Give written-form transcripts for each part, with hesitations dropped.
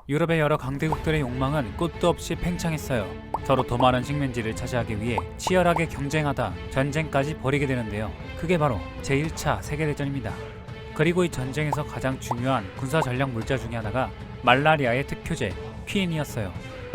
유럽의 여러 강대국들의 욕망은 끝도 없이 팽창했어요. 서로 더 많은 식민지를 차지하기 위해 치열하게 경쟁하다 전쟁까지 벌이게 되는데요. 그게 바로 제1차 세계대전입니다. 그리고 이 전쟁에서 가장 중요한 군사 전략 물자 중에 하나가 말라리아의 특효제 퀴닌이었어요.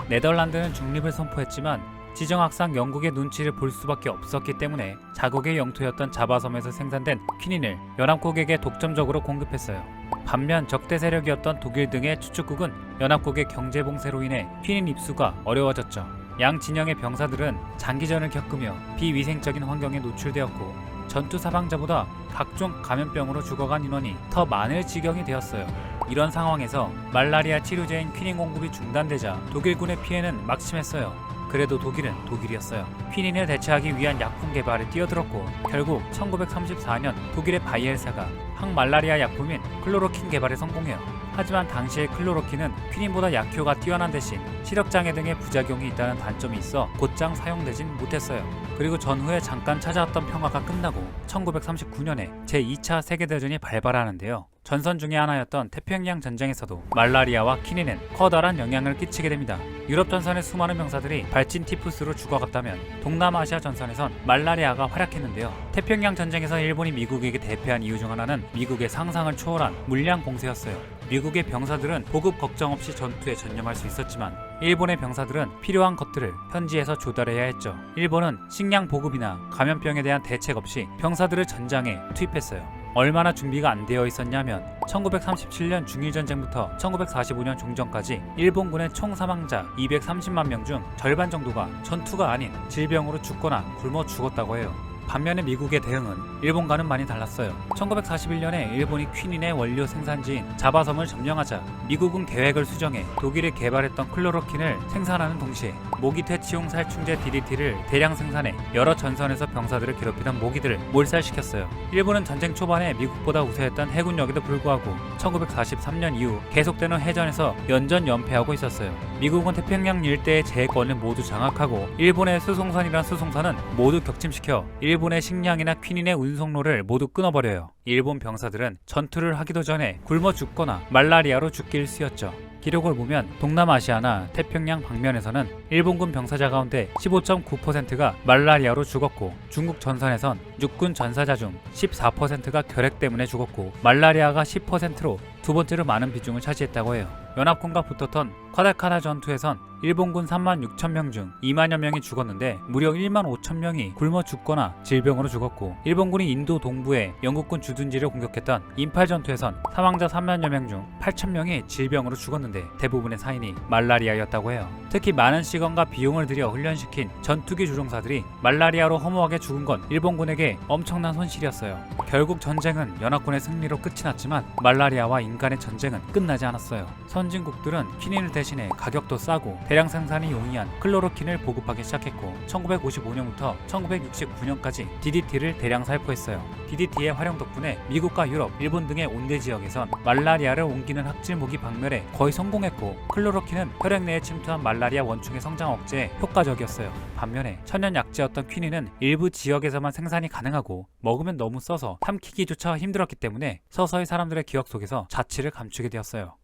네덜란드는 중립을 선포했지만 지정학상 영국의 눈치를 볼 수밖에 없었기 때문에 자국의 영토였던 자바섬에서 생산된 퀴닌을 연합국에게 독점적으로 공급했어요. 반면 적대 세력이었던 독일 등의 추축국은 연합국의 경제 봉쇄로 인해 퀴닌 입수가 어려워졌죠. 양 진영의 병사들은 장기전을 겪으며 비위생적인 환경에 노출되었고 전투 사망자보다 각종 감염병으로 죽어간 인원이 더 많을 지경이 되었어요. 이런 상황에서 말라리아 치료제인 퀴닌 공급이 중단되자 독일군의 피해는 막심했어요. 그래도 독일은 독일이었어요. 퀴닌을 대체하기 위한 약품 개발에 뛰어들었고 결국 1934년 독일의 바이엘사가 항말라리아 약품인 클로로킨 개발에 성공해요. 하지만 당시의 클로로킨은 퀴닌보다 약효가 뛰어난 대신 시력장애 등의 부작용이 있다는 단점이 있어 곧장 사용되진 못했어요. 그리고 전후에 잠깐 찾아왔던 평화가 끝나고 1939년에 제2차 세계대전이 발발하는데요. 전선 중의 하나였던 태평양 전쟁에서도 말라리아와 퀴닌은 커다란 영향을 끼치게 됩니다. 유럽 전선의 수많은 병사들이 발진 티푸스로 죽어갔다면 동남아시아 전선에선 말라리아가 활약했는데요. 태평양 전쟁에서 일본이 미국에게 대패한 이유 중 하나는 미국의 상상을 초월한 물량 공세였어요. 미국의 병사들은 보급 걱정 없이 전투에 전념할 수 있었지만 일본의 병사들은 필요한 것들을 현지에서 조달해야 했죠. 일본은 식량 보급이나 감염병에 대한 대책 없이 병사들을 전장에 투입했어요. 얼마나 준비가 안 되어 있었냐면 1937년 중일전쟁부터 1945년 종전까지 일본군의 총 사망자 230만 명 중 절반 정도가 전투가 아닌 질병으로 죽거나 굶어 죽었다고 해요. 반면에 미국의 대응은 일본과는 많이 달랐어요. 1941년에 일본이 퀴닌의 원료 생산지인 자바섬을 점령하자 미국은 계획을 수정해 독일이 개발했던 클로로킨을 생산하는 동시에 모기 퇴치용 살충제 DDT를 대량 생산해 여러 전선에서 병사들을 괴롭히던 모기들을 몰살시켰어요. 일본은 전쟁 초반에 미국보다 우세했던 해군력에도 불구하고 1943년 이후 계속되는 해전에서 연전연패하고 있었어요. 미국은 태평양 일대의 제해권을 모두 장악하고 일본의 수송선이란 수송선은 모두 격침시켜 일본의 식량이나 퀴닌의 운송로를 모두 끊어버려요. 일본 병사들은 전투를 하기도 전에 굶어 죽거나 말라리아로 죽기 일쑤였죠. 기록을 보면 동남아시아나 태평양 방면에서는 일본군 병사자 가운데 15.9%가 말라리아로 죽었고 중국 전선에선 육군 전사자 중 14%가 결핵 때문에 죽었고 말라리아가 10%로 두 번째로 많은 비중을 차지했다고 해요. 연합군과 붙었던 콰달카나 전투에선 일본군 3만 6천 명 중 2만여 명이 죽었는데 무려 1만 5천 명이 굶어 죽거나 질병으로 죽었고 일본군이 인도 동부의 영국군 주둔지를 공격했던 인팔 전투에선 사망자 3만여 명 중 8천 명이 질병으로 죽었는데 대부분의 사인이 말라리아였다고 해요. 특히 많은 시간과 비용을 들여 훈련시킨 전투기 조종사들이 말라리아로 허무하게 죽은 건 일본군에게 엄청난 손실이었어요. 결국 전쟁은 연합군의 승리로 끝이 났지만 말라리아와 인간의 전쟁은 끝나지 않았어요. 선진국들은 퀴닌을 대신해 가격도 싸고 대량 생산이 용이한 클로로킨을 보급하기 시작했고 1955년부터 1969년까지 DDT를 대량 살포했어요. DDT의 활용 덕분에 미국과 유럽, 일본 등의 온대 지역에선 말라리아를 옮기는 학질모기 박멸에 거의 성공했고 클로로킨은 혈액 내에 침투한 말라리아 원충의 성장 억제에 효과적이었어요. 반면에 천연약재였던 퀴닌은 일부 지역에서만 생산이 가능하고 먹으면 너무 써서 삼키기조차 힘들었기 때문에 서서히 사람들의 기억 속에서 자취를 감추게 되었어요.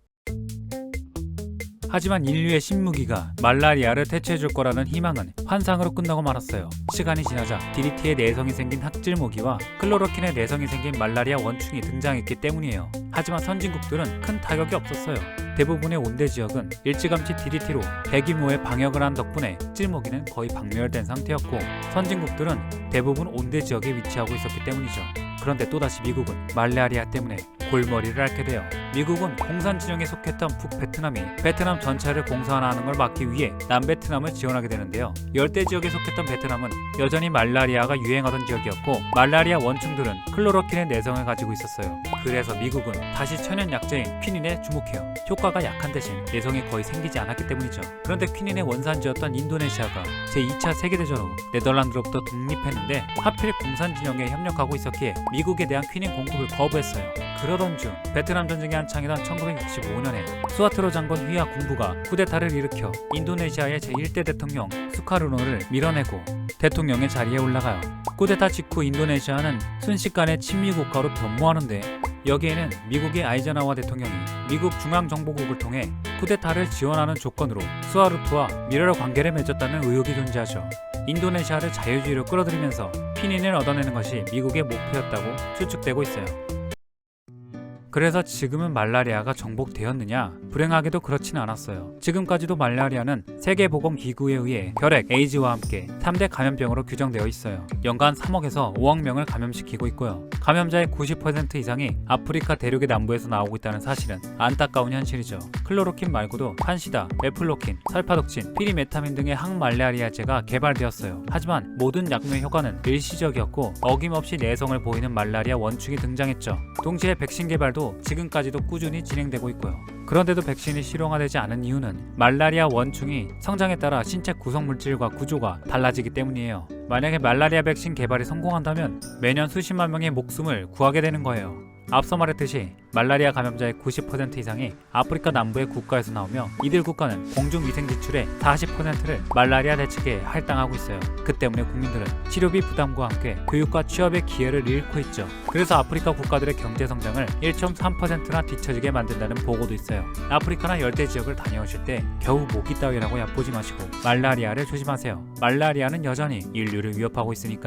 하지만 인류의 신무기가 말라리아를 퇴치해줄 거라는 희망은 환상으로 끝나고 말았어요. 시간이 지나자 DDT의 내성이 생긴 학질모기와 클로로킨의 내성이 생긴 말라리아 원충이 등장했기 때문이에요. 하지만 선진국들은 큰 타격이 없었어요. 대부분의 온대 지역은 일찌감치 DDT로 대규모의 방역을 한 덕분에 학질모기는 거의 박멸된 상태였고 선진국들은 대부분 온대 지역에 위치하고 있었기 때문이죠. 그런데 또다시 미국은 말라리아 때문에 골머리를 앓게 돼요. 미국은 공산 진영에 속했던 북베트남이 베트남 전체를 공산화하는 걸 막기 위해 남베트남을 지원하게 되는데요. 열대 지역에 속했던 베트남은 여전히 말라리아가 유행하던 지역이었고 말라리아 원충들은 클로로킨의 내성을 가지고 있었어요. 그래서 미국은 다시 천연약재인 퀴닌에 주목해요. 효과가 약한 대신 내성이 거의 생기지 않았기 때문이죠. 그런데 퀴닌의 원산지였던 인도네시아가 제2차 세계대전 후 네덜란드로부터 독립했는데 하필 공산 진영에 협력하고 있었기에 미국에 대한 퀴닌 공급을 거부했어요. 그러던 중 베트남 전쟁이 한창이던 1965년에 수하트로 장군 휘하 군부가 쿠데타를 일으켜 인도네시아의 제1대 대통령 수카르노를 밀어내고 대통령의 자리에 올라가요. 쿠데타 직후 인도네시아는 순식간에 친미 국가로 변모하는데 여기에는 미국의 아이젠하워 대통령이 미국 중앙정보국을 통해 쿠데타를 지원하는 조건으로 수하루토와 밀월 관계를 맺었다는 의혹이 존재하죠. 인도네시아를 자유주의로 끌어들이면서 피닌을 얻어내는 것이 미국의 목표였다고 추측되고 있어요. 그래서 지금은 말라리아가 정복되었느냐? 불행하게도 그렇지는 않았어요. 지금까지도 말라리아는 세계보건기구에 의해 혈액, 에이즈와 함께 3대 감염병으로 규정되어 있어요. 연간 3억에서 5억 명을 감염시키고 있고요. 감염자의 90% 이상이 아프리카 대륙의 남부에서 나오고 있다는 사실은 안타까운 현실이죠. 클로로킨 말고도 판시다, 메플로킨, 살파독친, 피리메타민 등의 항말라리아제가 개발되었어요. 하지만 모든 약물의 효과는 일시적이었고 어김없이 내성을 보이는 말라리아 원충이 등장했죠. 동시에 백신 개발도 지금까지도 꾸준히 진행되고 있고요. 그런데도 백신이 실용화되지 않은 이유는 말라리아 원충이 성장에 따라 신체 구성물질과 구조가 달라지기 때문이에요. 만약에 말라리아 백신 개발이 성공한다면 매년 수십만 명의 목숨을 구하게 되는 거예요. 앞서 말했듯이 말라리아 감염자의 90% 이상이 아프리카 남부의 국가에서 나오며 이들 국가는 공중위생 지출의 40%를 말라리아 대책에 할당하고 있어요. 그 때문에 국민들은 치료비 부담과 함께 교육과 취업의 기회를 잃고 있죠. 그래서 아프리카 국가들의 경제 성장을 1.3%나 뒤처지게 만든다는 보고도 있어요. 아프리카나 열대 지역을 다녀오실 때 겨우 모기 따위라고 얕보지 마시고 말라리아를 조심하세요. 말라리아는 여전히 인류를 위협하고 있으니까요.